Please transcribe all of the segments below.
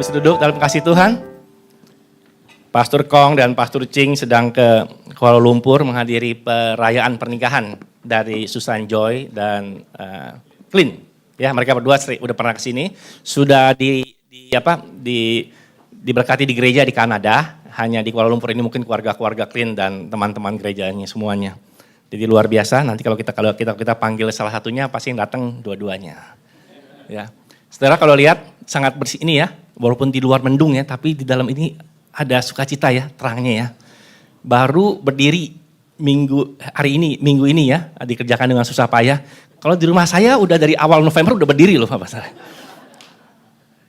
bisa duduk dalam kasih Tuhan. Pastor Kong dan Pastor Ching sedang ke Kuala Lumpur menghadiri perayaan pernikahan dari Susan Joy dan Clint. Ya, mereka berdua udah pernah ke sini, sudah diberkati di gereja di Kanada. Hanya di Kuala Lumpur ini mungkin keluarga-keluarga Clint dan teman-teman gerejanya semuanya. Jadi luar biasa. Nanti kalau kita panggil salah satunya, pasti yang datang dua-duanya. Ya, saudara kalau lihat sangat bersih ini ya, walaupun di luar mendung ya, tapi di dalam ini ada sukacita ya, terangnya ya. Baru berdiri minggu ini ya, dikerjakan dengan susah payah. Kalau di rumah saya udah dari awal November udah berdiri loh Bapak saya.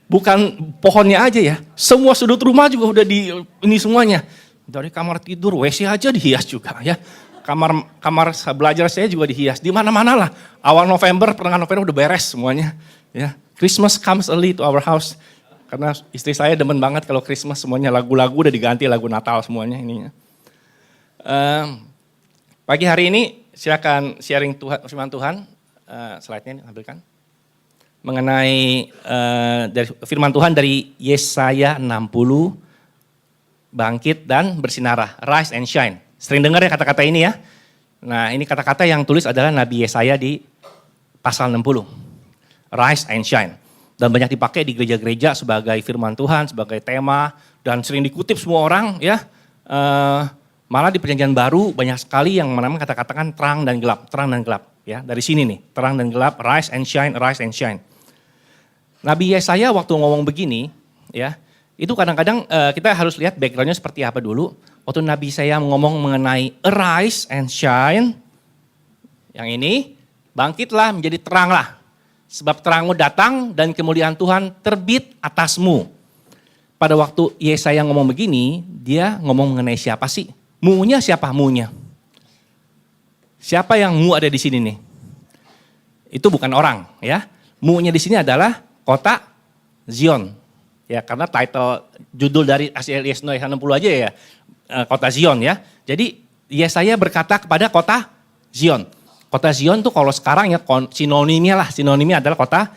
Bukan pohonnya aja ya, semua sudut rumah juga udah di ini semuanya. Dari kamar tidur, WC aja dihias juga ya. Kamar belajar saya juga dihias, di mana-mana lah. Awal November, pertengahan November udah beres semuanya. Ya, Christmas comes early to our house. Karena istri saya demen banget kalau Christmas semuanya lagu-lagu udah diganti lagu Natal semuanya ininya. Pagi hari ini silakan sharing firman Tuhan, slide-nya ambilkan. Mengenai dari firman Tuhan dari Yesaya 60, bangkit dan bersinarlah, rise and shine. Sering dengar ya kata-kata ini ya. Nah ini kata-kata yang tulis adalah Nabi Yesaya di pasal 60, rise and shine. Dan banyak dipakai di gereja-gereja sebagai firman Tuhan, sebagai tema, dan sering dikutip semua orang ya. Malah di perjanjian baru banyak sekali yang menamakan kata-katakan terang dan gelap, terang dan gelap. Ya, dari sini nih, terang dan gelap, rise and shine, rise and shine. Nabi Yesaya waktu ngomong begini, ya, itu kadang-kadang kita harus lihat backgroundnya seperti apa dulu. Waktu Nabi Yesaya ngomong mengenai arise and shine, yang ini, bangkitlah menjadi teranglah. Sebab terangmu datang dan kemuliaan Tuhan terbit atasmu. Pada waktu Yesaya ngomong begini, dia ngomong mengenai siapa sih? Mu-nya siapa mu-nya? Siapa yang mu ada di sini nih? Itu bukan orang ya. Mu-nya di sini adalah kota Zion. Ya, karena title judul dari Yesaya 60 aja ya, kota Zion ya. Jadi Yesaya berkata kepada kota Zion. Kota Zion tuh kalau sekarang ya sinonimnya adalah kota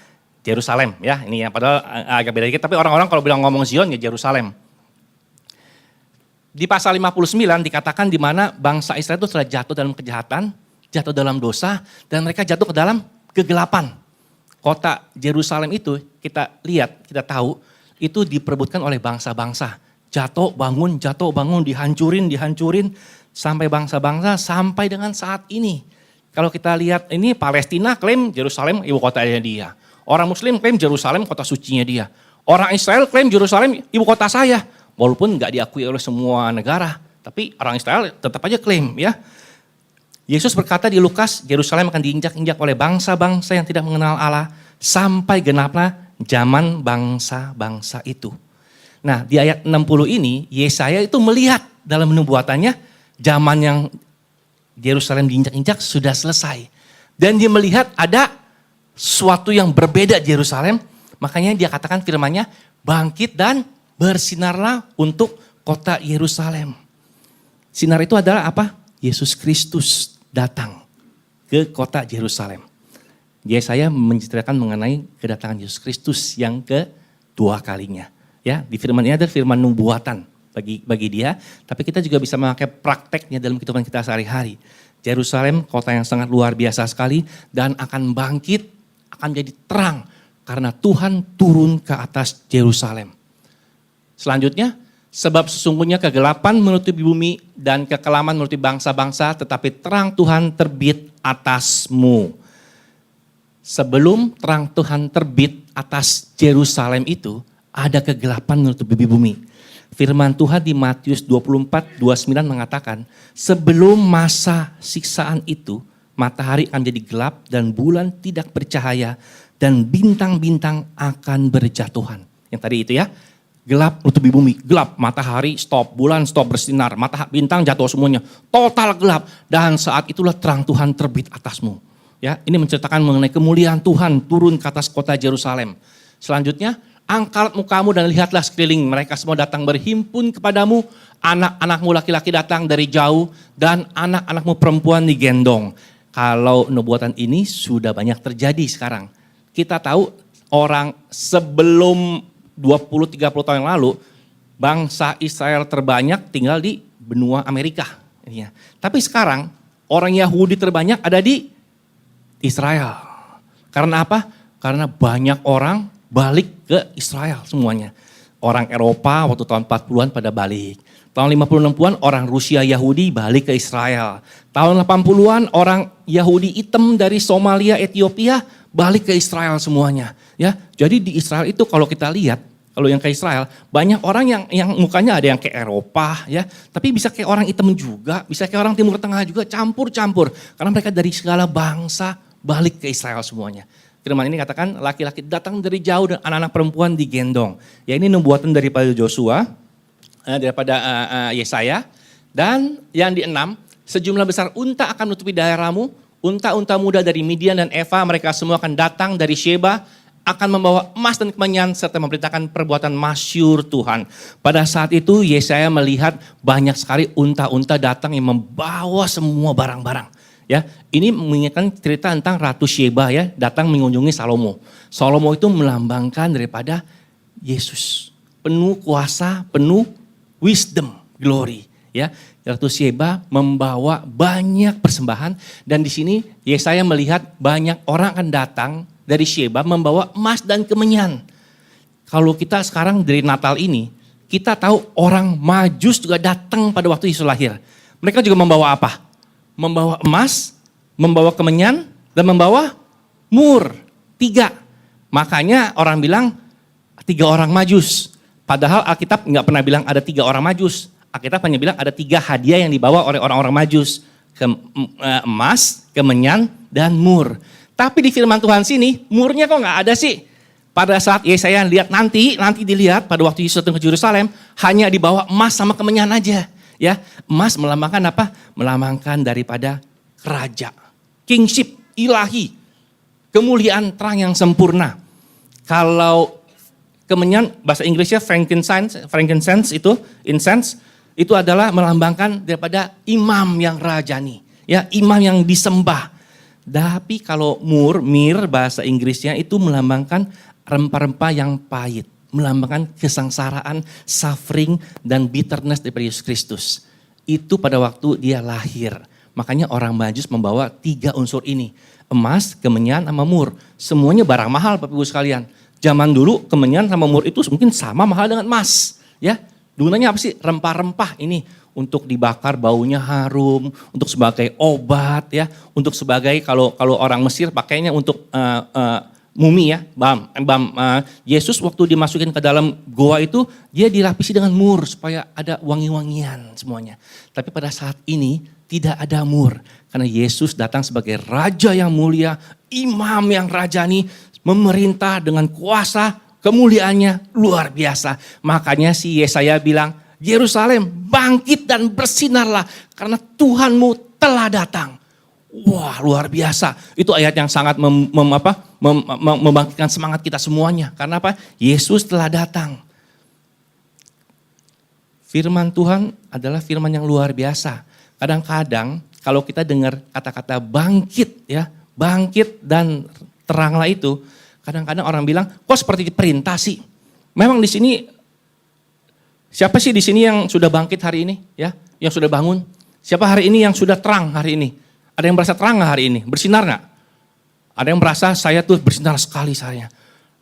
Yerusalem ya. Ini ya padahal agak beda dikit, tapi orang-orang kalau bilang ngomong Zion ya Yerusalem. Di pasal 59 dikatakan di mana bangsa Israel itu telah jatuh dalam kejahatan, jatuh dalam dosa, dan mereka jatuh ke dalam kegelapan. Kota Yerusalem itu kita lihat, kita tahu itu diperebutkan oleh bangsa-bangsa. Jatuh bangun, dihancurin, sampai bangsa-bangsa sampai dengan saat ini. Kalau kita lihat ini Palestina klaim Yerusalem ibu kotanya dia. Orang Muslim klaim Yerusalem kota sucinya dia. Orang Israel klaim Yerusalem ibu kota saya. Walaupun nggak diakui oleh semua negara. Tapi orang Israel tetap aja klaim ya. Yesus berkata di Lukas, Yerusalem akan diinjak-injak oleh bangsa-bangsa yang tidak mengenal Allah. Sampai genaplah zaman bangsa-bangsa itu. Nah di ayat 60 ini Yesaya itu melihat dalam nubuatannya zaman yang Yerusalem diinjak-injak sudah selesai. Dan dia melihat ada sesuatu yang berbeda di Yerusalem. Makanya dia katakan firman-Nya, bangkit dan bersinarlah untuk kota Yerusalem. Sinar itu adalah apa? Yesus Kristus datang ke kota Yerusalem. Yesaya menceritakan mengenai kedatangan Yesus Kristus yang kedua kalinya. Ya, di firman ini ada firman nubuatan bagi dia, tapi kita juga bisa memakai prakteknya dalam kehidupan kita sehari-hari. Yerusalem, kota yang sangat luar biasa sekali dan akan bangkit, akan menjadi terang karena Tuhan turun ke atas Yerusalem. Selanjutnya, sebab sesungguhnya kegelapan menutupi bumi dan kekelaman menutupi bangsa-bangsa, tetapi terang Tuhan terbit atasmu. Sebelum terang Tuhan terbit atas Yerusalem itu, ada kegelapan menutupi bumi. Firman Tuhan di Matius 24:29 mengatakan, sebelum masa siksaan itu, matahari akan menjadi gelap dan bulan tidak bercahaya dan bintang-bintang akan berjatuhan. Yang tadi itu ya, gelap menutupi bumi, gelap, matahari stop, bulan stop bersinar, bintang jatuh semuanya, total gelap. Dan saat itulah terang Tuhan terbit atasmu. Ya, ini menceritakan mengenai kemuliaan Tuhan turun ke atas kota Yerusalem. Selanjutnya, angkat mukamu dan lihatlah sekeliling, mereka semua datang berhimpun kepadamu, anak-anakmu laki-laki datang dari jauh, dan anak-anakmu perempuan digendong. Kalau nubuatan ini sudah banyak terjadi sekarang. Kita tahu orang sebelum 20-30 tahun yang lalu, bangsa Israel terbanyak tinggal di benua Amerika. Tapi sekarang orang Yahudi terbanyak ada di Israel. Karena apa? Karena banyak orang balik ke Israel semuanya. Orang Eropa waktu tahun 40-an pada balik. Tahun 50-60-an orang Rusia Yahudi balik ke Israel. Tahun 80-an orang Yahudi hitam dari Somalia, Ethiopia balik ke Israel semuanya. Ya, jadi di Israel itu kalau kita lihat, kalau yang ke Israel banyak orang yang mukanya ada yang kayak Eropa ya, tapi bisa kayak orang hitam juga, bisa kayak orang Timur Tengah juga, campur-campur. Karena mereka dari segala bangsa balik ke Israel semuanya. Firman ini katakan laki-laki datang dari jauh dan anak-anak perempuan digendong. Ya ini nubuatan daripada Joshua, daripada Yesaya. Dan yang di-6, sejumlah besar unta akan menutupi daerahmu, unta-unta muda dari Midian dan Eva, mereka semua akan datang dari Sheba, akan membawa emas dan kemenyan serta memberitakan perbuatan masyhur Tuhan. Pada saat itu Yesaya melihat banyak sekali unta-unta datang yang membawa semua barang-barang. Ya, ini mengingatkan cerita tentang Ratu Sheba ya, datang mengunjungi Salomo. Salomo itu melambangkan daripada Yesus, penuh kuasa, penuh wisdom, glory. Ya, Ratu Sheba membawa banyak persembahan dan di sini Yesaya melihat banyak orang akan datang dari Sheba membawa emas dan kemenyan. Kalau kita sekarang dari Natal ini, kita tahu orang Majus juga datang pada waktu Yesus lahir. Mereka juga membawa apa? Membawa emas, membawa kemenyan, dan membawa mur. 3. Makanya orang bilang 3 orang Majus. Padahal Alkitab nggak pernah bilang ada 3 orang Majus. Alkitab hanya bilang ada 3 hadiah yang dibawa oleh orang-orang Majus. Emas, kemenyan, dan mur. Tapi di firman Tuhan sini, murnya kok nggak ada sih. Pada saat Yesaya lihat nanti dilihat pada waktu Yesus datang ke Yerusalem, hanya dibawa emas sama kemenyan aja. Ya, emas melambangkan apa? Melambangkan daripada raja, kingship, ilahi, kemuliaan terang yang sempurna. Kalau kemenyan bahasa Inggrisnya frankincense itu incense itu adalah melambangkan daripada imam yang rajani, ya, imam yang disembah. Tapi kalau mir bahasa Inggrisnya itu melambangkan rempah-rempah yang pahit. Melambangkan kesengsaraan, suffering, dan bitterness daripada Yesus Kristus. Itu pada waktu dia lahir. Makanya orang Majus membawa 3 unsur ini. Emas, kemenyan, sama mur. Semuanya barang mahal Bapak Ibu sekalian. Zaman dulu kemenyan sama mur itu mungkin sama mahal dengan emas. Ya, gunanya apa sih? Rempah-rempah ini. Untuk dibakar baunya harum, untuk sebagai obat ya. Untuk sebagai kalau orang Mesir pakainya untuk mumi ya, Yesus waktu dimasukin ke dalam goa itu, dia dilapisi dengan mur supaya ada wangi-wangian semuanya. Tapi pada saat ini tidak ada mur. Karena Yesus datang sebagai Raja yang mulia, Imam yang rajani, memerintah dengan kuasa, kemuliaannya luar biasa. Makanya si Yesaya bilang, Yerusalem bangkit dan bersinarlah karena Tuhanmu telah datang. Wah, luar biasa. Itu ayat yang sangat membangkitkan semangat kita semuanya. Karena apa? Yesus telah datang. Firman Tuhan adalah firman yang luar biasa. Kadang-kadang kalau kita dengar kata-kata bangkit ya, bangkit dan teranglah itu, kadang-kadang orang bilang, kok seperti perintah sih? Memang di sini siapa sih di sini yang sudah bangkit hari ini ya, yang sudah bangun? Siapa hari ini yang sudah terang hari ini? Ada yang merasa terang gak hari ini? Bersinar gak? Ada yang merasa saya tuh bersinar sekali seharinya.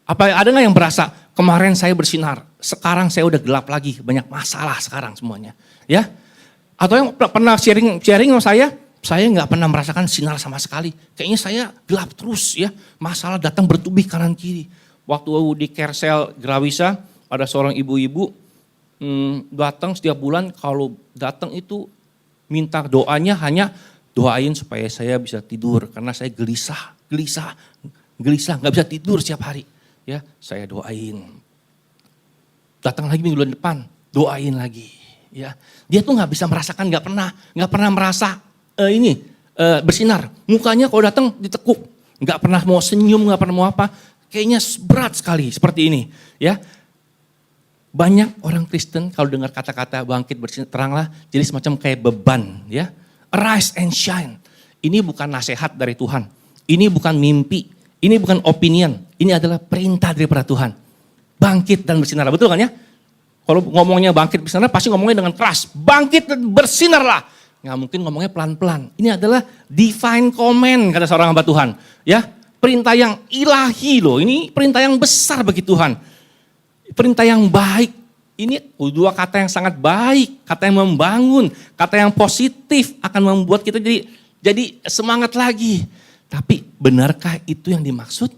Apa ada gak yang berasa kemarin saya bersinar, sekarang saya udah gelap lagi, banyak masalah sekarang semuanya. Ya? Atau yang pernah sharing sama saya gak pernah merasakan sinar sama sekali. Kayaknya saya gelap terus ya, masalah datang bertubi kanan kiri. Waktu di Kersel Grawisa, ada seorang ibu-ibu datang setiap bulan, kalau datang itu minta doanya hanya doain supaya saya bisa tidur karena saya gelisah, nggak bisa tidur setiap hari. Ya, saya doain. Datang lagi minggu depan, doain lagi. Ya, dia tuh nggak bisa merasakan, nggak pernah merasa bersinar. Mukanya kalau datang ditekuk, nggak pernah mau senyum, nggak pernah mau apa. Kayaknya berat sekali seperti ini. Ya, banyak orang Kristen kalau dengar kata-kata bangkit bersinar teranglah, jadi semacam kayak beban, ya. Arise and shine. Ini bukan nasihat dari Tuhan. Ini bukan mimpi. Ini bukan opinion. Ini adalah perintah daripada Tuhan. bangkit dan bersinar. Betul kan ya? Kalau ngomongnya bangkit bersinar pasti ngomongnya dengan keras. Bangkit dan bersinarlah. Nggak mungkin ngomongnya pelan-pelan. Ini adalah divine command kata seorang hamba Tuhan. Ya, perintah yang ilahi loh. Ini perintah yang besar bagi Tuhan. Perintah yang baik. Ini dua kata yang sangat baik. Kata yang membangun. Kata yang positif akan membuat kita jadi semangat lagi. Tapi benarkah itu yang dimaksud?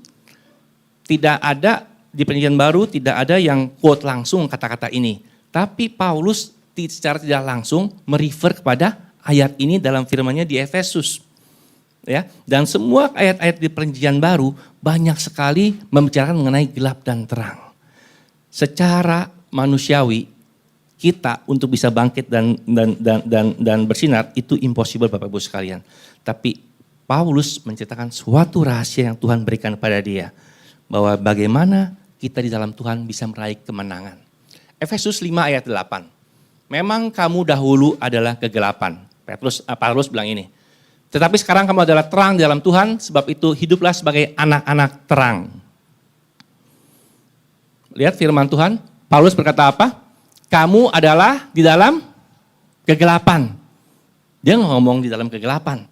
Tidak ada di Perjanjian Baru, tidak ada yang quote langsung kata-kata ini. Tapi Paulus secara tidak langsung merefer kepada ayat ini dalam firman-Nya di Efesus. Ya, dan semua ayat-ayat di Perjanjian Baru banyak sekali membicarakan mengenai gelap dan terang. Secara manusiawi kita untuk bisa bangkit dan bersinar itu impossible Bapak Ibu sekalian. Tapi Paulus menceritakan suatu rahasia yang Tuhan berikan kepada dia. Bahwa bagaimana kita di dalam Tuhan bisa meraih kemenangan. Efesus 5 ayat 8. Memang kamu dahulu adalah kegelapan. Paulus bilang ini. Tetapi sekarang kamu adalah terang di dalam Tuhan, sebab itu hiduplah sebagai anak-anak terang. Lihat firman Tuhan, Paulus berkata apa? Kamu adalah di dalam kegelapan. Dia ngomong di dalam kegelapan.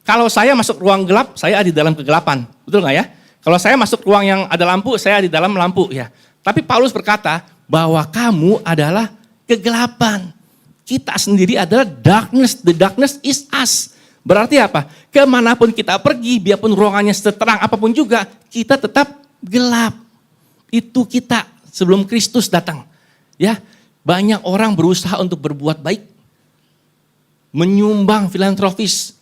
Kalau saya masuk ruang gelap, saya ada di dalam kegelapan. Betul nggak ya? Kalau saya masuk ruang yang ada lampu, saya di dalam lampu ya. Tapi Paulus berkata bahwa kamu adalah kegelapan. Kita sendiri adalah darkness, the darkness is us. Berarti apa? Kemanapun kita pergi, biarpun ruangannya seterang apapun juga, kita tetap gelap. Itu kita sebelum Kristus datang. Ya, banyak orang berusaha untuk berbuat baik. Menyumbang filantropis.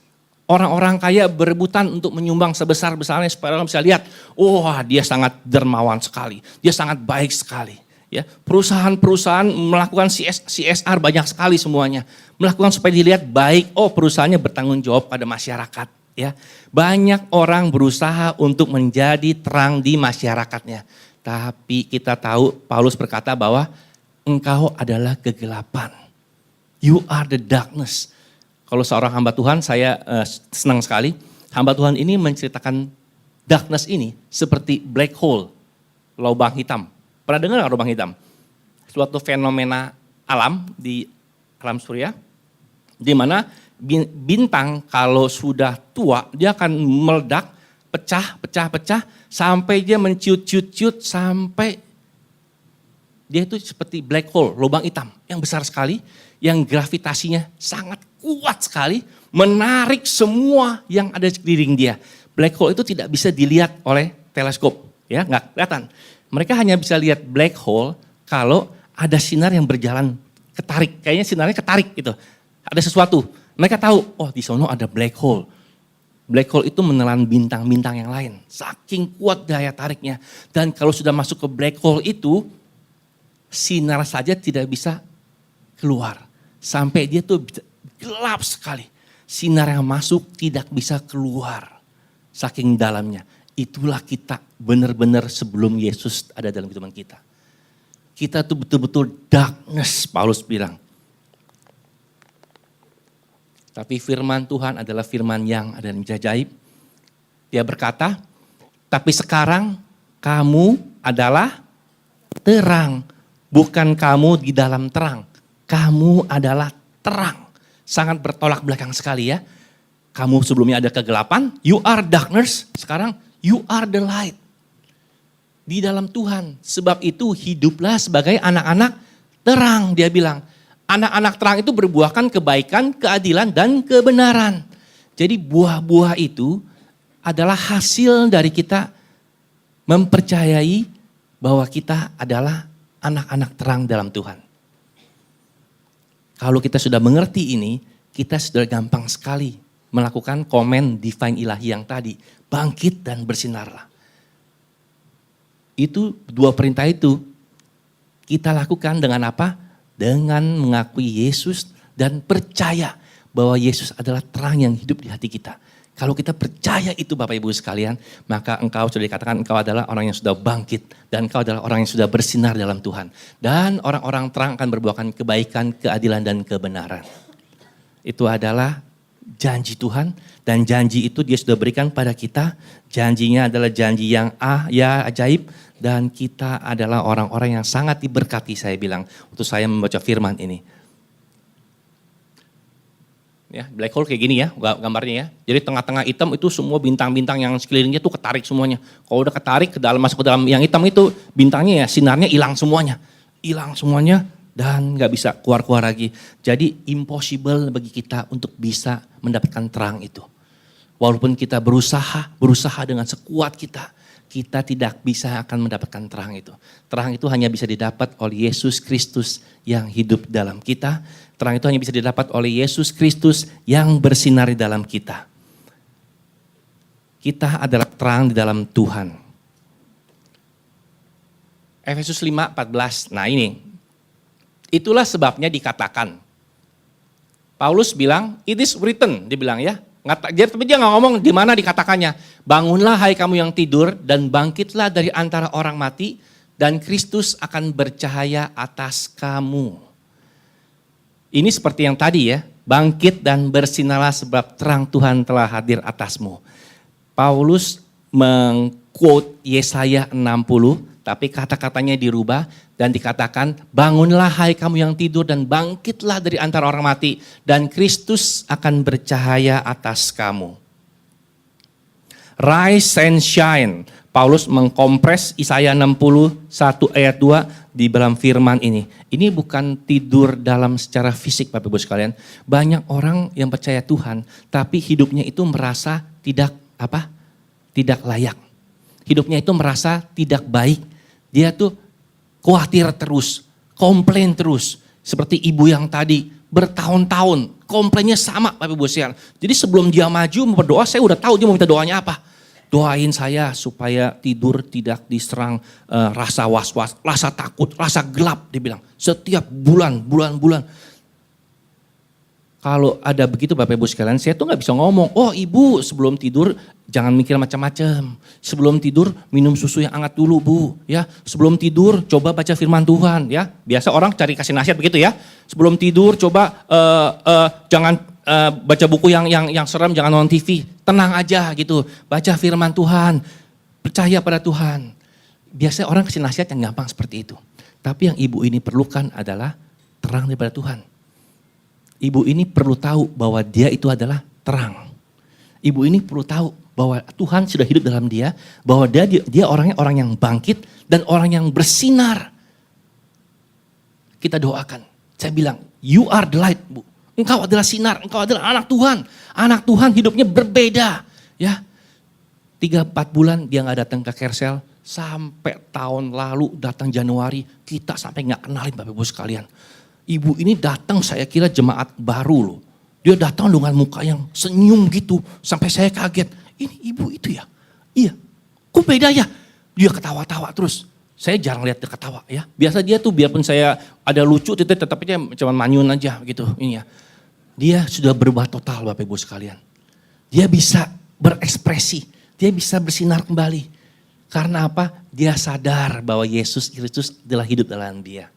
Orang-orang kaya berebutan untuk menyumbang sebesar-besarnya supaya orang bisa lihat, wah dia sangat dermawan sekali, dia sangat baik sekali. Ya, perusahaan-perusahaan melakukan CSR banyak sekali semuanya, melakukan supaya dilihat baik, oh perusahaannya bertanggung jawab pada masyarakat. Ya, banyak orang berusaha untuk menjadi terang di masyarakatnya, tapi kita tahu Paulus berkata bahwa engkau adalah kegelapan, you are the darkness. Kalau seorang hamba Tuhan, saya senang sekali. Hamba Tuhan ini menceritakan darkness ini seperti black hole, lubang hitam. Pernah dengar nggak lubang hitam? Suatu fenomena alam di alam surya, di mana bintang kalau sudah tua, dia akan meledak, pecah, sampai dia menciut-ciut, sampai dia itu seperti black hole, lubang hitam yang besar sekali, yang gravitasinya sangat kuat sekali, menarik semua yang ada di sekeliling dia. Black hole itu tidak bisa dilihat oleh teleskop, ya nggak kelihatan. Mereka hanya bisa lihat black hole kalau ada sinar yang berjalan ketarik, kayaknya sinarnya ketarik gitu. Ada sesuatu, mereka tahu, oh di sono ada black hole. Black hole itu menelan bintang-bintang yang lain, saking kuat daya tariknya. Dan kalau sudah masuk ke black hole itu, sinar saja tidak bisa keluar. Sampai dia tuh gelap sekali. Sinar yang masuk tidak bisa keluar. Saking dalamnya. Itulah kita benar-benar sebelum Yesus ada dalam kehidupan kita. Kita tuh betul-betul darkness, Paulus bilang. Tapi firman Tuhan adalah firman yang ada dan ajaib. Dia berkata, tapi sekarang kamu adalah terang. Bukan kamu di dalam terang. Kamu adalah terang. Sangat bertolak belakang sekali ya. Kamu sebelumnya ada kegelapan, you are darkness. Sekarang you are the light. Di dalam Tuhan. Sebab itu hiduplah sebagai anak-anak terang. Dia bilang, anak-anak terang itu berbuahkan kebaikan, keadilan, dan kebenaran. Jadi buah-buah itu adalah hasil dari kita mempercayai bahwa kita adalah anak-anak terang dalam Tuhan. Kalau kita sudah mengerti ini, kita sudah gampang sekali melakukan komen divine ilahi yang tadi. Bangkit dan bersinarlah. Itu dua perintah itu kita lakukan dengan apa? Dengan mengakui Yesus dan percaya bahwa Yesus adalah terang yang hidup di hati kita. Kalau kita percaya itu Bapak Ibu sekalian, maka engkau sudah dikatakan engkau adalah orang yang sudah bangkit. Dan engkau adalah orang yang sudah bersinar dalam Tuhan. Dan orang-orang terang akan berbuahkan kebaikan, keadilan, dan kebenaran. Itu adalah janji Tuhan. Dan janji itu dia sudah berikan pada kita. Janjinya adalah janji yang ya ajaib. Dan kita adalah orang-orang yang sangat diberkati, saya bilang, untuk saya membaca firman ini. Ya, black hole kayak gini ya gambarnya ya. Jadi tengah-tengah hitam itu semua bintang-bintang yang sekelilingnya tuh ketarik semuanya. Kalau udah ketarik ke dalam, masuk ke dalam yang hitam itu, bintangnya ya sinarnya hilang semuanya. Hilang semuanya dan gak bisa keluar-keluar lagi. Jadi impossible bagi kita untuk bisa mendapatkan terang itu. Walaupun kita berusaha dengan sekuat kita tidak bisa akan mendapatkan terang itu. Terang itu hanya bisa didapat oleh Yesus Kristus yang hidup dalam kita. Terang itu hanya bisa didapat oleh Yesus Kristus yang bersinar di dalam kita. Kita adalah terang di dalam Tuhan. Efesus 5:14. Nah ini, itulah sebabnya dikatakan. Paulus bilang, it is written, dia bilang ya. Tapi dia nggak ngomong di mana dikatakannya. Bangunlah hai kamu yang tidur dan bangkitlah dari antara orang mati dan Kristus akan bercahaya atas kamu. Ini seperti yang tadi ya, bangkit dan bersinarlah sebab terang Tuhan telah hadir atasmu. Paulus mengquote Yesaya 60, tapi kata-katanya dirubah dan dikatakan, bangunlah hai kamu yang tidur dan bangkitlah dari antara orang mati dan Kristus akan bercahaya atas kamu. Rise and shine. Paulus mengkompres Yesaya 61 ayat 2 di dalam firman ini. Ini bukan tidur dalam secara fisik Bapak Ibu sekalian. Banyak orang yang percaya Tuhan tapi hidupnya itu merasa tidak layak. Hidupnya itu merasa tidak baik. Dia tuh khawatir terus, komplain terus. Seperti ibu yang tadi bertahun-tahun komplainnya sama Bapak Ibu sekalian. Jadi sebelum dia maju mau berdoa, saya udah tahu dia mau minta doanya apa. Doain saya supaya tidur tidak diserang rasa was-was, rasa takut, rasa gelap, dia bilang. Setiap bulan. Kalau ada begitu Bapak Ibu sekalian, saya tuh gak bisa ngomong, oh ibu sebelum tidur jangan mikir macam-macam. Sebelum tidur minum susu yang hangat dulu bu. Ya, sebelum tidur coba baca firman Tuhan. Ya, biasa orang cari kasih nasihat begitu ya. Sebelum tidur coba jangan baca buku yang serem, jangan nonton TV. Tenang aja gitu, baca firman Tuhan, percaya pada Tuhan. Biasanya orang kasih nasihat yang gampang seperti itu. Tapi yang ibu ini perlukan adalah terang daripada Tuhan. Ibu ini perlu tahu bahwa dia itu adalah terang. Ibu ini perlu tahu bahwa Tuhan sudah hidup dalam dia, bahwa dia orangnya orang yang bangkit dan orang yang bersinar. Kita doakan. Saya bilang, you are the light, Bu. Engkau adalah sinar, engkau adalah anak Tuhan. Anak Tuhan hidupnya berbeda. Ya, 3-4 bulan dia gak datang ke Kersel, sampai tahun lalu datang Januari, kita sampai gak kenalin Bapak Ibu sekalian. Ibu ini datang saya kira jemaat baru loh. Dia datang dengan muka yang senyum gitu, sampai saya kaget. Ini ibu itu ya? Iya, kok beda ya? Dia ketawa-tawa terus. Saya jarang lihat dia ketawa ya. Biasa dia tuh biarpun saya ada lucu, tetap aja cuma manyun aja gitu. Ini ya. Dia sudah berubah total Bapak Ibu sekalian. Dia bisa berekspresi, dia bisa bersinar kembali. Karena apa? Dia sadar bahwa Yesus Kristus adalah hidup dalam dia.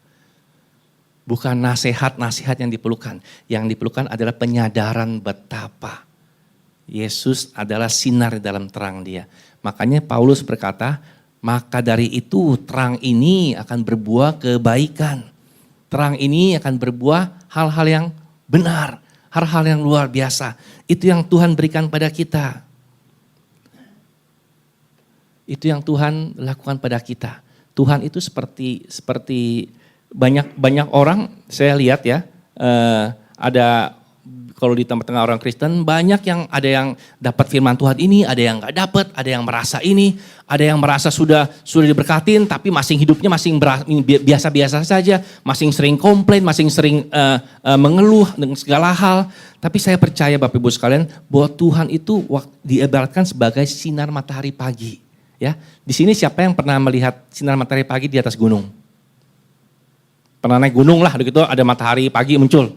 Bukan nasihat-nasihat yang diperlukan. Yang diperlukan adalah penyadaran betapa Yesus adalah sinar dalam terang dia. Makanya Paulus berkata, maka dari itu terang ini akan berbuah kebaikan. Terang ini akan berbuah hal-hal yang benar, hal-hal yang luar biasa. Itu yang Tuhan berikan pada kita. Itu yang Tuhan lakukan pada kita. Tuhan itu seperti banyak orang saya lihat ya, ada kalau di tengah orang Kristen banyak yang ada yang dapat firman Tuhan ini, ada yang nggak dapat, ada yang merasa ini, ada yang merasa sudah diberkatin tapi hidupnya masih biasa-biasa saja, masih sering komplain, masih sering mengeluh dengan segala hal. Tapi saya percaya Bapak Ibu sekalian bahwa Tuhan itu diibaratkan sebagai sinar matahari pagi. Ya, di sini siapa yang pernah melihat sinar matahari pagi di atas gunung? Pernah naik gunung lah, gitu ada matahari pagi muncul.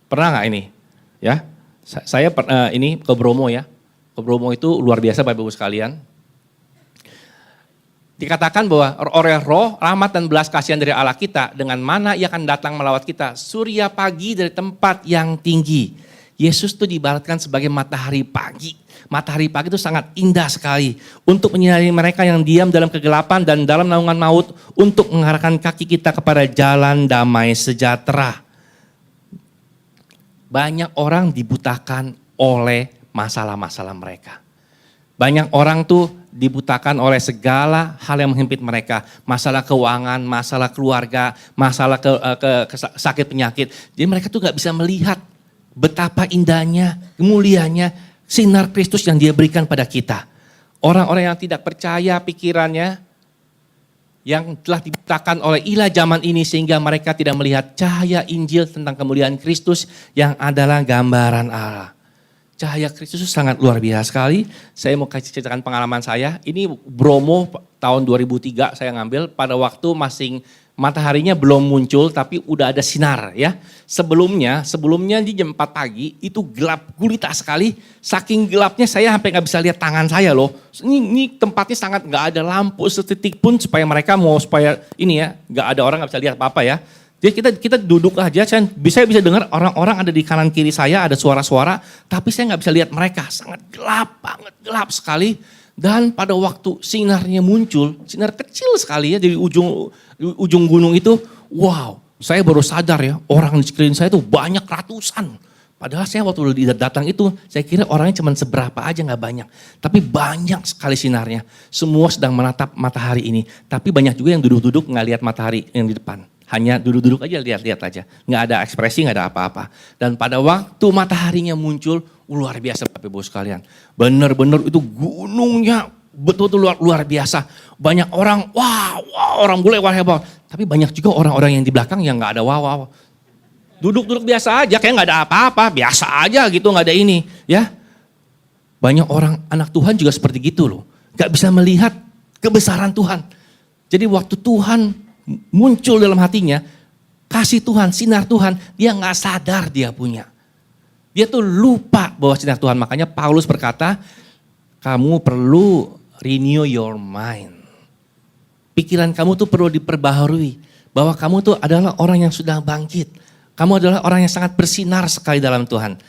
Pernah nggak ini? Ya, saya ini ke Bromo ya. Ke Bromo itu luar biasa Bapak Ibu sekalian. Dikatakan bahwa oleh roh, rahmat dan belas kasihan dari Allah kita, dengan mana ia akan datang melawat kita. Surya pagi dari tempat yang tinggi. Yesus tuh diibaratkan sebagai matahari pagi. Matahari pagi itu sangat indah sekali untuk menyinari mereka yang diam dalam kegelapan dan dalam naungan maut, untuk mengarahkan kaki kita kepada jalan damai sejahtera. Banyak orang dibutakan oleh masalah-masalah mereka. Banyak orang tuh dibutakan oleh segala hal yang menghimpit mereka. Masalah keuangan, masalah keluarga, masalah sakit penyakit. Jadi mereka tuh gak bisa melihat betapa indahnya, kemuliaannya sinar Kristus yang Dia berikan pada kita. Orang-orang yang tidak percaya pikirannya, yang telah dibutakan oleh ilah zaman ini sehingga mereka tidak melihat cahaya Injil tentang kemuliaan Kristus yang adalah gambaran Allah. Cahaya Kristus itu sangat luar biasa sekali. Saya mau kasih ceritakan pengalaman saya. Ini Bromo tahun 2003 saya ngambil pada waktu mataharinya belum muncul tapi udah ada sinar ya. Sebelumnya di jam 4 pagi itu gelap gulita sekali. Saking gelapnya saya sampai gak bisa lihat tangan saya loh. Ini tempatnya sangat gak ada lampu setitik pun supaya ini ya gak ada orang gak bisa lihat apa-apa ya. Jadi kita duduk aja, saya bisa dengar orang-orang ada di kanan kiri saya, ada suara-suara, tapi saya nggak bisa lihat mereka, sangat gelap banget, gelap sekali. Dan pada waktu sinarnya muncul, sinar kecil sekali ya dari ujung gunung itu, wow, saya baru sadar ya, orang di sekeliling saya itu banyak ratusan. Padahal saya waktu datang itu, saya kira orangnya cuma seberapa aja, nggak banyak. Tapi banyak sekali sinarnya, semua sedang menatap matahari ini. Tapi banyak juga yang duduk-duduk nggak lihat matahari yang di depan. Hanya duduk-duduk aja, lihat-lihat aja. Nggak ada ekspresi, nggak ada apa-apa. Dan pada waktu mataharinya muncul, luar biasa Bapak Ibu sekalian. Benar-benar itu gunungnya betul-betul luar biasa. Banyak orang, wah orang bule, wah hebat. Tapi banyak juga orang-orang yang di belakang yang nggak ada wah. Duduk-duduk biasa aja, kayak nggak ada apa-apa. Biasa aja gitu, nggak ada ini. Ya, banyak orang anak Tuhan juga seperti gitu loh. Nggak bisa melihat kebesaran Tuhan. Jadi waktu Tuhan muncul dalam hatinya, kasih Tuhan, sinar Tuhan, dia gak sadar dia punya. Dia tuh lupa bahwa sinar Tuhan. Makanya Paulus berkata, kamu perlu renew your mind. Pikiran kamu tuh perlu diperbaharui. Bahwa kamu tuh adalah orang yang sudah bangkit. Kamu adalah orang yang sangat bersinar sekali dalam Tuhan.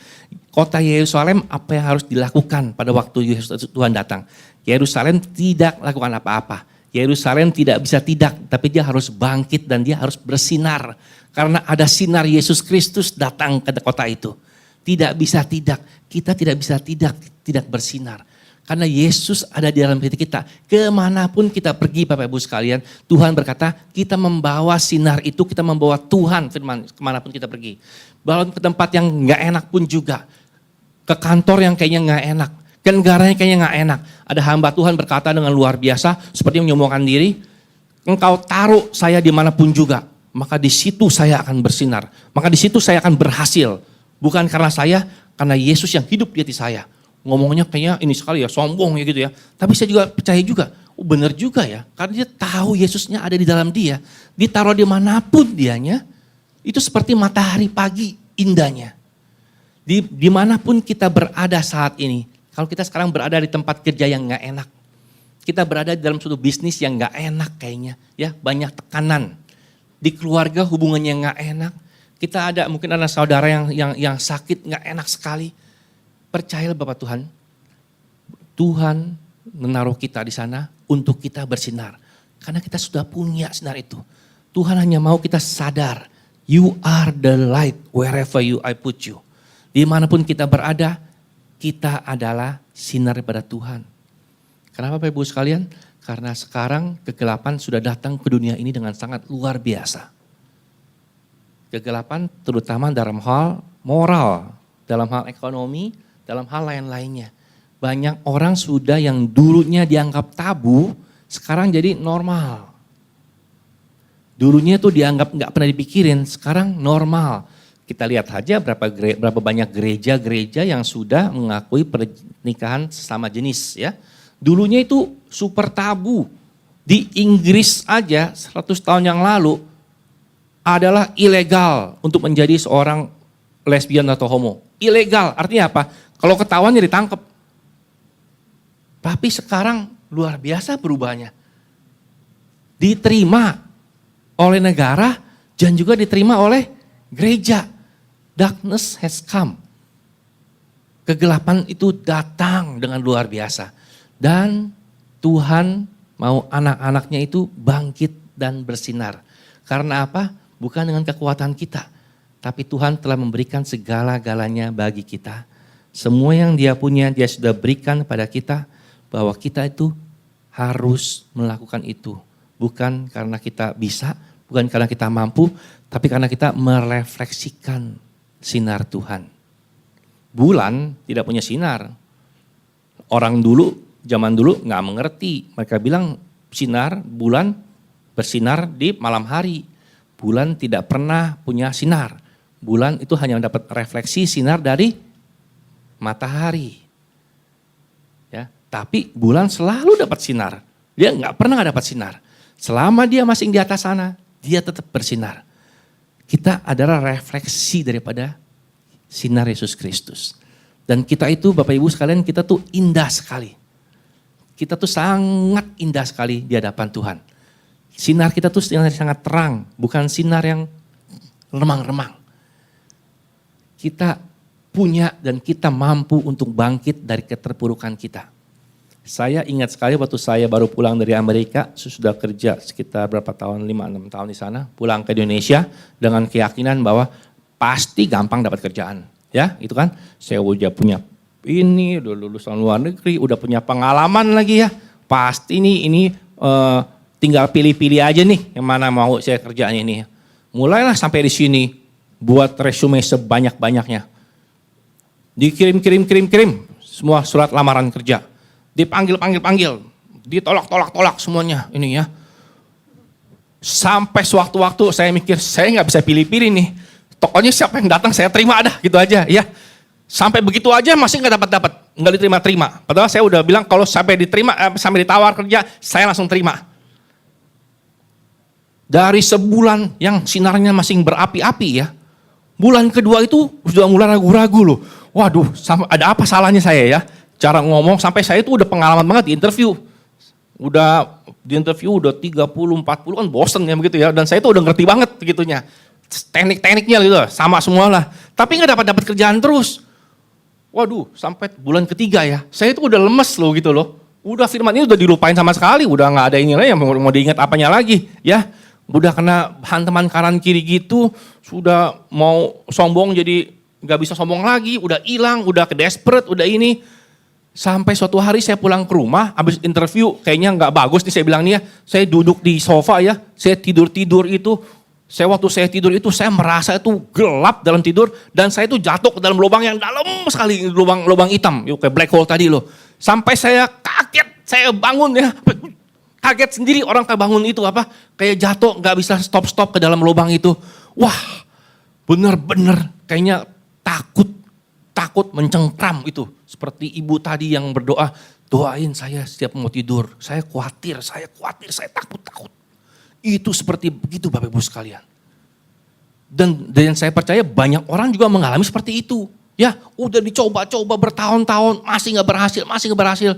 Kota Yerusalem, apa yang harus dilakukan pada waktu Tuhan datang? Yerusalem tidak lakukan apa-apa. Yerusalem tidak bisa tidak, tapi dia harus bangkit dan dia harus bersinar. Karena ada sinar Yesus Kristus datang ke kota itu. Tidak bisa tidak, kita tidak bisa tidak bersinar. Karena Yesus ada di dalam hati kita. Kemanapun kita pergi Bapak Ibu sekalian, Tuhan berkata kita membawa sinar itu, kita membawa Tuhan firman kemanapun kita pergi. Bahkan ke tempat yang gak enak pun juga. Ke kantor yang kayaknya gak enak. Ke negaranya kayaknya gak enak. Ada hamba Tuhan berkata dengan luar biasa, seperti menyombongkan diri, engkau taruh saya dimanapun juga, maka di situ saya akan bersinar. Maka di situ saya akan berhasil. Bukan karena saya, karena Yesus yang hidup di hati saya. Ngomongnya kayaknya ini sekali ya, sombong ya gitu ya. Tapi saya juga percaya juga, benar juga ya. Karena dia tahu Yesusnya ada di dalam dia. Ditaruh dimanapun dianya, itu seperti matahari pagi indahnya. Dimanapun kita berada saat ini, kalau kita sekarang berada di tempat kerja yang gak enak, kita berada di dalam suatu bisnis yang gak enak kayaknya, ya banyak tekanan. Di keluarga hubungannya gak enak, kita ada mungkin ada saudara yang sakit gak enak sekali. Percayalah Bapak Tuhan, Tuhan menaruh kita di sana untuk kita bersinar. Karena kita sudah punya sinar itu. Tuhan hanya mau kita sadar, you are the light wherever I put you. Dimanapun kita berada, kita adalah sinar daripada Tuhan. Kenapa Bapak Ibu sekalian? Karena sekarang kegelapan sudah datang ke dunia ini dengan sangat luar biasa. Kegelapan terutama dalam hal moral, dalam hal ekonomi, dalam hal lain-lainnya. Banyak orang sudah yang dulunya dianggap tabu, sekarang jadi normal. Dulunya tuh dianggap gak pernah dipikirin, sekarang normal. Kita lihat aja berapa banyak gereja-gereja yang sudah mengakui pernikahan sesama jenis ya. Dulunya itu super tabu. Di Inggris aja 100 tahun yang lalu adalah ilegal untuk menjadi seorang lesbian atau homo. Ilegal, artinya apa? Kalau ketahuan ya ditangkap. Tapi sekarang luar biasa perubahannya. Diterima oleh negara dan juga diterima oleh gereja. Darkness has come. Kegelapan itu datang dengan luar biasa. Dan Tuhan mau anak-anaknya itu bangkit dan bersinar. Karena apa? Bukan dengan kekuatan kita. Tapi Tuhan telah memberikan segala-galanya bagi kita. Semua yang Dia punya, Dia sudah berikan pada kita. Bahwa kita itu harus melakukan itu. Bukan karena kita bisa, bukan karena kita mampu, tapi karena kita merefleksikan sinar Tuhan. Bulan tidak punya sinar. Orang dulu, zaman dulu nggak mengerti. Mereka bilang sinar, bulan bersinar di malam hari. Bulan tidak pernah punya sinar. Bulan itu hanya dapat refleksi sinar dari matahari. Ya, tapi bulan selalu dapat sinar. Dia nggak pernah nggak dapat sinar. Selama dia masih di atas sana, dia tetap bersinar. Kita adalah refleksi daripada sinar Yesus Kristus. Dan kita itu Bapak Ibu sekalian, kita tuh indah sekali. Kita tuh sangat indah sekali di hadapan Tuhan. Sinar kita tuh sangat terang, bukan sinar yang remang-remang. Kita punya dan kita mampu untuk bangkit dari keterpurukan kita. Saya ingat sekali waktu saya baru pulang dari Amerika, sudah kerja sekitar berapa tahun, 5-6 tahun di sana, pulang ke Indonesia dengan keyakinan bahwa pasti gampang dapat kerjaan, ya itu kan. Saya udah punya ini, udah lulusan luar negeri, udah punya pengalaman lagi ya. Pasti ini tinggal pilih-pilih aja nih yang mana mau saya kerjaan ini. Mulailah sampai di sini, buat resume sebanyak-banyaknya. Dikirim, semua surat lamaran kerja. Dipanggil, ditolak semuanya ini ya. Sampai sewaktu-waktu saya mikir, saya nggak bisa pilih-pilih nih. Pokoknya siapa yang datang saya terima ada gitu aja ya. Sampai begitu aja masih nggak dapat, nggak diterima. Padahal saya udah bilang kalau sampai diterima, sampai ditawar kerja, saya langsung terima. Dari sebulan yang sinarnya masih berapi-api ya, bulan kedua itu sudah mulai ragu-ragu loh. Waduh, ada apa salahnya saya ya? Cara ngomong sampai saya itu udah pengalaman banget di interview. Udah di interview udah 30, 40 kan bosen ya begitu ya. Dan saya itu udah ngerti banget begitunya. Teknik-tekniknya gitu, sama semua lah. Tapi nggak dapat kerjaan terus. Waduh, sampai bulan ketiga ya, saya itu udah lemes loh gitu loh. Udah firman ini udah dilupain sama sekali, udah nggak ada ini lagi, mau diingat apanya lagi ya. Udah kena hantaman kanan kiri gitu, sudah mau sombong jadi nggak bisa sombong lagi, udah hilang, udah desperate, udah ini. Sampai suatu hari saya pulang ke rumah, habis interview kayaknya nggak bagus nih saya bilang nih ya. Saya duduk di sofa ya, saya tidur itu. Waktu saya tidur itu saya merasa itu gelap dalam tidur dan saya itu jatuh ke dalam lubang yang dalam sekali, lubang hitam, yuk kayak black hole tadi loh. Sampai saya kaget, saya bangun ya, kaget sendiri orang kebangun itu apa, kayak jatuh nggak bisa stop ke dalam lubang itu. Wah, bener-bener kayaknya takut mencengkram itu. Seperti ibu tadi yang berdoa, doain saya setiap mau tidur, saya khawatir, saya takut. Itu seperti begitu Bapak Ibu sekalian. Dan saya percaya banyak orang juga mengalami seperti itu. Ya, udah dicoba-coba bertahun-tahun, masih nggak berhasil.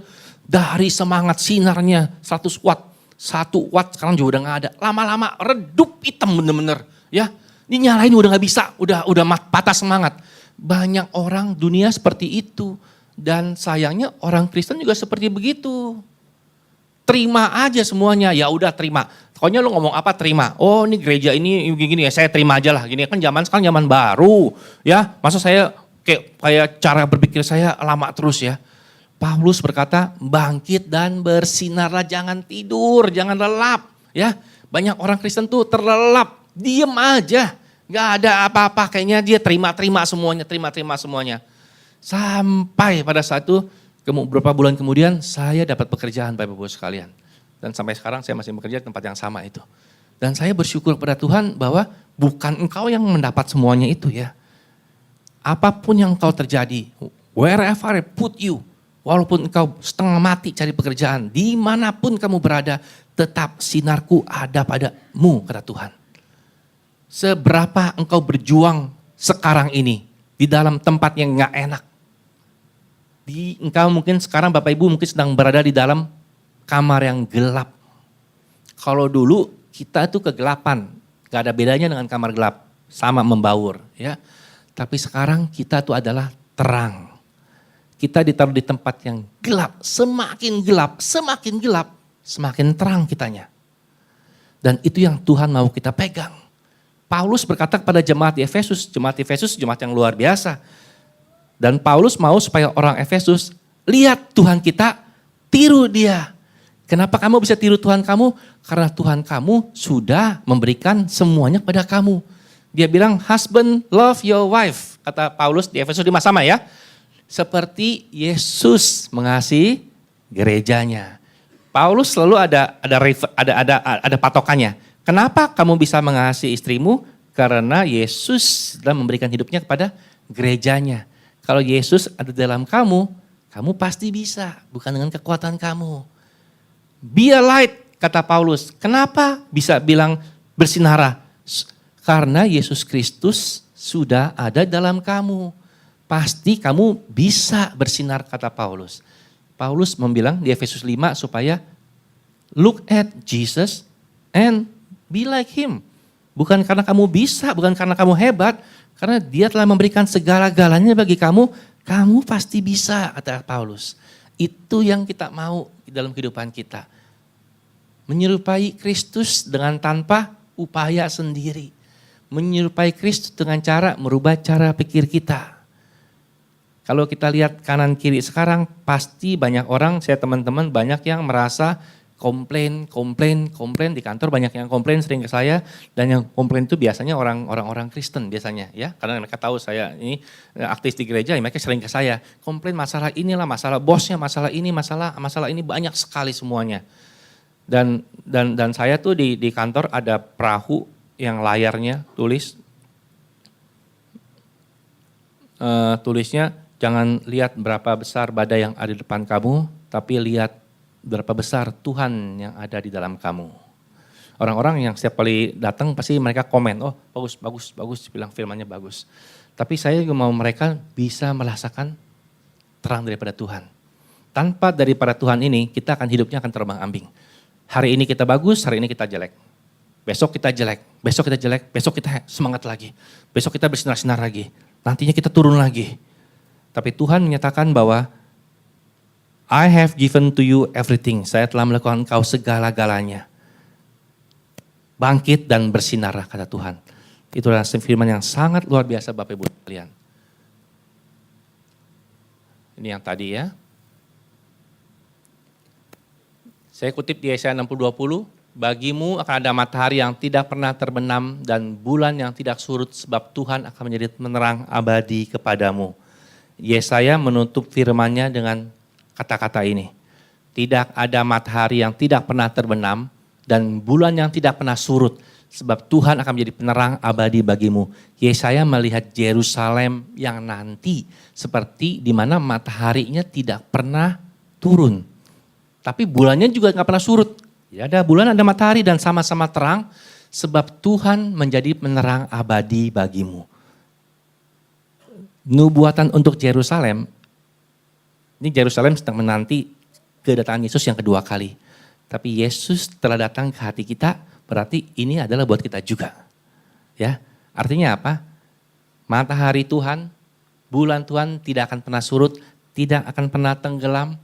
Dari semangat sinarnya 100 watt, 1 watt sekarang juga udah nggak ada. Lama-lama redup hitam bener-bener. Ya, dinyalain udah nggak bisa, udah patah semangat. Banyak orang dunia seperti itu. Dan sayangnya orang Kristen juga seperti begitu. Terima aja semuanya, ya udah terima. Pokoknya lu ngomong apa terima. Oh ini gereja ini gini ya, saya terima aja lah. Gini kan sekarang zaman baru ya. Masa saya kayak cara berpikir saya lama terus ya. Paulus berkata bangkit dan bersinarlah, jangan tidur, jangan lelap ya. Banyak orang Kristen tuh terlelap, diem aja. Gak ada apa-apa, kayaknya dia terima semuanya. Sampai pada saat itu beberapa bulan kemudian saya dapat pekerjaan Bapak Ibu sekalian. Dan sampai sekarang saya masih bekerja di tempat yang sama itu. Dan saya bersyukur kepada Tuhan bahwa bukan engkau yang mendapat semuanya itu ya. Apapun yang engkau terjadi, wherever I put you, walaupun engkau setengah mati cari pekerjaan, dimanapun kamu berada, tetap sinarku ada padamu, kata Tuhan. Seberapa engkau berjuang sekarang ini, di dalam tempat yang gak enak. Engkau mungkin sekarang Bapak Ibu mungkin sedang berada di dalam kamar yang gelap. Kalau dulu kita itu kegelapan, gak ada bedanya dengan kamar gelap, sama membaur ya. Tapi sekarang kita itu adalah terang. kita ditaruh di tempat yang gelap, semakin gelap, semakin terang kitanya. Dan itu yang Tuhan mau kita pegang. Paulus berkata kepada jemaat di Efesus, jemaat yang luar biasa. Dan Paulus mau supaya orang Efesus lihat Tuhan kita, tiru dia. Kenapa kamu bisa tiru Tuhan kamu? Karena Tuhan kamu sudah memberikan semuanya kepada kamu. Dia bilang, husband love your wife. Kata Paulus di Efesus 5 sama ya. Seperti Yesus mengasihi gerejanya. Paulus selalu ada patokannya. Kenapa kamu bisa mengasihi istrimu? Karena Yesus telah memberikan hidupnya kepada gerejanya. Kalau Yesus ada dalam kamu pasti bisa, bukan dengan kekuatan kamu. Be a light, kata Paulus. Kenapa bisa bilang bersinara? Karena Yesus Kristus sudah ada dalam kamu. Pasti kamu bisa bersinar, kata Paulus. Paulus membilang di Efesus 5 supaya look at Jesus and be like him. Bukan karena kamu bisa, bukan karena kamu hebat, karena dia telah memberikan segala-galanya bagi kamu, kamu pasti bisa, kata Paulus. Itu yang kita mau di dalam kehidupan kita. Menyerupai Kristus dengan tanpa upaya sendiri. Menyerupai Kristus dengan cara merubah cara pikir kita. Kalau kita lihat kanan kiri sekarang, pasti banyak orang, saya teman-teman banyak yang merasa komplain di kantor, banyak yang komplain sering ke saya, dan yang komplain itu biasanya orang-orang Kristen biasanya ya, karena mereka tahu saya ini aktif di gereja, mereka sering ke saya, komplain masalah inilah, masalah bosnya, masalah ini banyak sekali semuanya. Dan saya tuh di kantor ada perahu yang layarnya tulisnya jangan lihat berapa besar badai yang ada di depan kamu, tapi lihat berapa besar Tuhan yang ada di dalam kamu. Orang-orang yang setiap kali datang pasti mereka komen, oh bagus, bilang firmannya bagus. Tapi saya juga mau mereka bisa merasakan terang daripada Tuhan. Tanpa daripada Tuhan ini, kita akan hidupnya akan terbang ambing. Hari ini kita bagus, hari ini kita jelek. Besok kita jelek, besok kita semangat lagi. Besok kita bersinar-sinar lagi, nantinya kita turun lagi. Tapi Tuhan menyatakan bahwa I have given to you everything. Saya telah melakukan engkau segala-galanya. Bangkit dan bersinarlah, kata Tuhan. Itulah firman yang sangat luar biasa Bapak Ibu sekalian. Ini yang tadi ya. Saya kutip di Yesaya 60:20. Bagimu akan ada matahari yang tidak pernah terbenam dan bulan yang tidak surut sebab Tuhan akan menjadi penerang abadi kepadamu. Yesaya menutup firman-Nya dengan kata-kata ini, tidak ada matahari yang tidak pernah terbenam dan bulan yang tidak pernah surut, sebab Tuhan akan menjadi penerang abadi bagimu. Yesaya melihat Yerusalem yang nanti seperti di mana mataharinya tidak pernah turun, tapi bulannya juga nggak pernah surut. Ya, ada bulan, ada matahari dan sama-sama terang, sebab Tuhan menjadi penerang abadi bagimu. Nubuatan untuk Yerusalem. Ini Yerusalem sedang menanti kedatangan Yesus yang kedua kali. Tapi Yesus telah datang ke hati kita, berarti ini adalah buat kita juga. Ya, artinya apa? Matahari Tuhan, bulan Tuhan tidak akan pernah surut, tidak akan pernah tenggelam.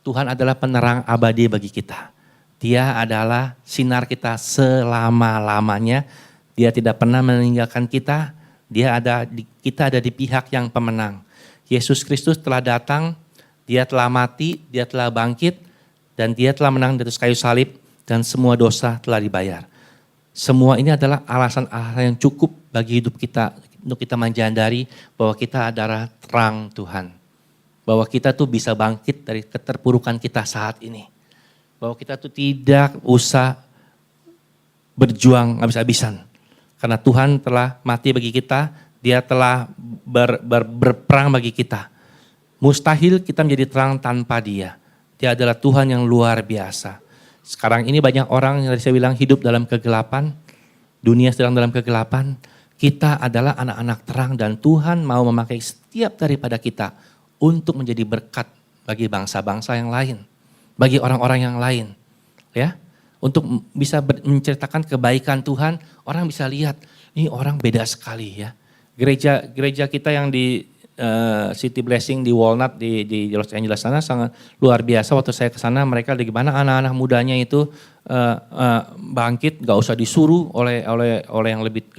Tuhan adalah penerang abadi bagi kita. Dia adalah sinar kita selama-lamanya. Dia tidak pernah meninggalkan kita. Kita ada di pihak yang pemenang. Yesus Kristus telah datang, dia telah mati, dia telah bangkit, dan dia telah menang di atas kayu salib, dan semua dosa telah dibayar. Semua ini adalah alasan-alasan yang cukup bagi hidup kita, untuk kita menjadari bahwa kita adalah terang Tuhan. Bahwa kita tuh bisa bangkit dari keterpurukan kita saat ini. Bahwa kita tuh tidak usah berjuang habis-habisan. Karena Tuhan telah mati bagi kita, dia telah berperang bagi kita. Mustahil kita menjadi terang tanpa dia. Dia adalah Tuhan yang luar biasa. Sekarang ini banyak orang yang saya bilang hidup dalam kegelapan. Dunia sedang dalam kegelapan. Kita adalah anak-anak terang dan Tuhan mau memakai setiap daripada kita untuk menjadi berkat bagi bangsa-bangsa yang lain. Bagi orang-orang yang lain. Ya, untuk bisa menceritakan kebaikan Tuhan, orang bisa lihat, ini orang beda sekali ya. Gereja kita yang di City Blessing di Walnut di Los Angeles sana sangat luar biasa. Waktu saya ke sana mereka bagaimana anak-anak mudanya itu bangkit, gak usah disuruh oleh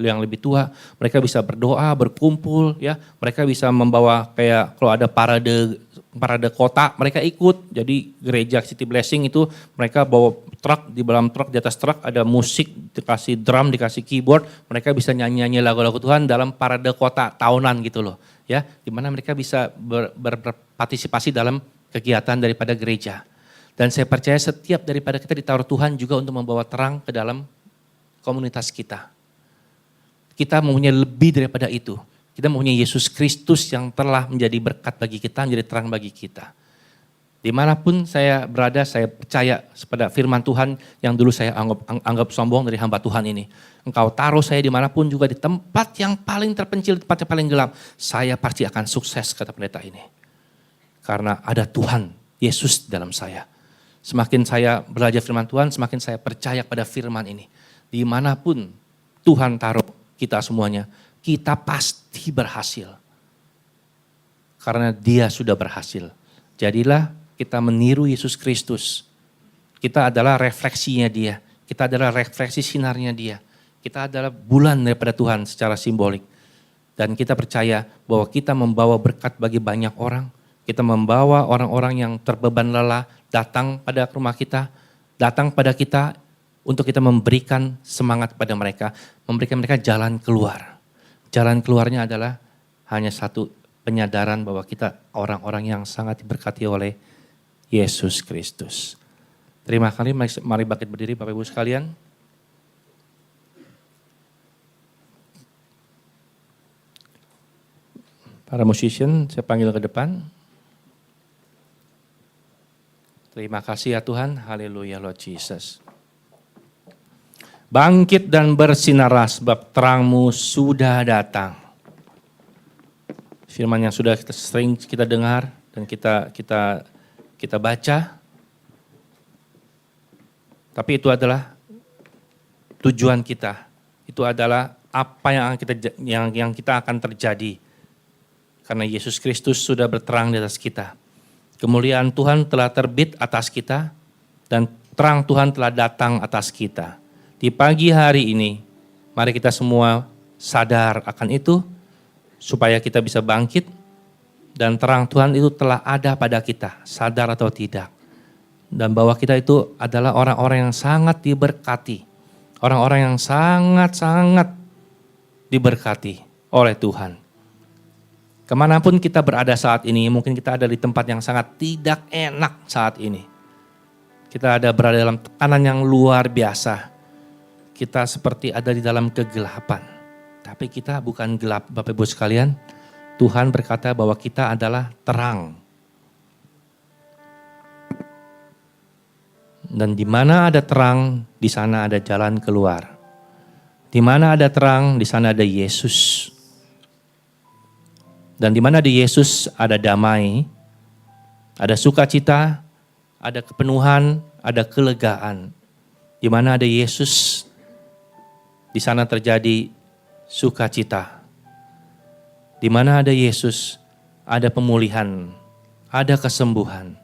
yang lebih tua. Mereka bisa berdoa, berkumpul, ya. Mereka bisa membawa kayak kalau ada parade kota, mereka ikut. Jadi gereja City Blessing itu mereka bawa truk, di dalam truk, di atas truk ada musik, dikasih drum, dikasih keyboard, mereka bisa nyanyi-nyanyi lagu-lagu Tuhan dalam parade kota tahunan gitu loh. Ya, di mana mereka bisa berpartisipasi dalam kegiatan daripada gereja. Dan saya percaya setiap daripada kita ditaruh Tuhan juga untuk membawa terang ke dalam komunitas kita. Kita mempunyai lebih daripada itu. Kita mempunyai Yesus Kristus yang telah menjadi berkat bagi kita, menjadi terang bagi kita. Dimanapun saya berada, saya percaya pada firman Tuhan yang dulu saya anggap sombong dari hamba Tuhan ini. Engkau taruh saya dimanapun juga di tempat yang paling terpencil, tempat yang paling gelap. Saya pasti akan sukses, kata pendeta ini. Karena ada Tuhan, Yesus dalam saya. Semakin saya belajar firman Tuhan, semakin saya percaya pada firman ini. Dimanapun Tuhan taruh kita semuanya, kita pasti berhasil. Karena Dia sudah berhasil. Jadilah kita meniru Yesus Kristus. Kita adalah refleksinya Dia. Kita adalah refleksi sinarnya Dia. Kita adalah bulan daripada Tuhan secara simbolik. Dan kita percaya bahwa kita membawa berkat bagi banyak orang. Kita membawa orang-orang yang terbeban lelah datang pada rumah kita. Datang pada kita untuk kita memberikan semangat pada mereka. Memberikan mereka jalan keluar. Jalan keluarnya adalah hanya satu, penyadaran bahwa kita orang-orang yang sangat diberkati oleh Yesus Kristus. Terima kasih, mari bangkit berdiri Bapak Ibu sekalian. Para musician saya panggil ke depan. Terima kasih ya Tuhan, haleluya Lord Jesus. Bangkit dan bersinarlah sebab terang-Mu sudah datang. Firman yang sudah sering kita dengar dan kita baca. Tapi itu adalah tujuan kita. Itu adalah apa yang kita akan terjadi. Karena Yesus Kristus sudah berterang di atas kita. Kemuliaan Tuhan telah terbit atas kita dan terang Tuhan telah datang atas kita. Di pagi hari ini, mari kita semua sadar akan itu supaya kita bisa bangkit dan terang Tuhan itu telah ada pada kita, sadar atau tidak. Dan bahwa kita itu adalah orang-orang yang sangat diberkati. Orang-orang yang sangat-sangat diberkati oleh Tuhan. Kemanapun kita berada saat ini, mungkin kita ada di tempat yang sangat tidak enak saat ini. Kita ada berada dalam tekanan yang luar biasa. Kita seperti ada di dalam kegelapan. Tapi kita bukan gelap, Bapak Ibu sekalian. Tuhan berkata bahwa kita adalah terang. Dan di mana ada terang, di sana ada jalan keluar. Di mana ada terang, di sana ada Yesus. Dan di mana ada Yesus, ada damai, ada sukacita, ada kepenuhan, ada kelegaan. Di mana ada Yesus, di sana terjadi sukacita. Di mana ada Yesus, ada pemulihan, ada kesembuhan,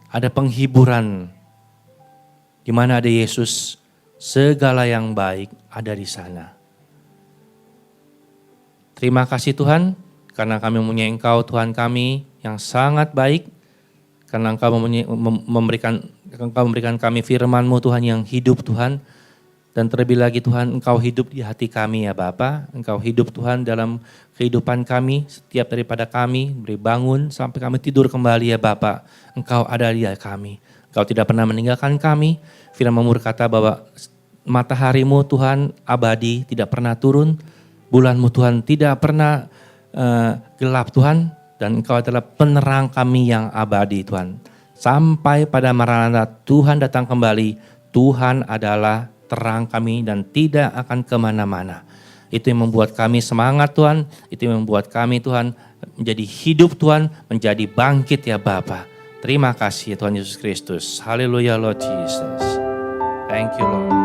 ada penghiburan. Di mana ada Yesus, segala yang baik ada di sana. Terima kasih Tuhan, karena kami mempunyai Engkau Tuhan kami yang sangat baik. Karena Engkau memberikan kami firman-Mu Tuhan yang hidup Tuhan. Dan terlebih lagi Tuhan, Engkau hidup di hati kami ya Bapa. Engkau hidup Tuhan dalam kehidupan kami, setiap daripada kami, beri bangun sampai kami tidur kembali ya Bapa. Engkau ada di kami. Engkau tidak pernah meninggalkan kami. Firman-Mu berkata bahwa matahari-Mu Tuhan abadi, tidak pernah turun. Bulan-Mu Tuhan tidak pernah gelap Tuhan. Dan Engkau adalah penerang kami yang abadi Tuhan. Sampai pada Maranatha Tuhan datang kembali, Tuhan adalah terang kami dan tidak akan kemana-mana. Itu yang membuat kami semangat Tuhan, itu yang membuat kami Tuhan menjadi hidup Tuhan, menjadi bangkit ya Bapa. Terima kasih Tuhan Yesus Kristus. Haleluya Lord Jesus. Thank you Lord.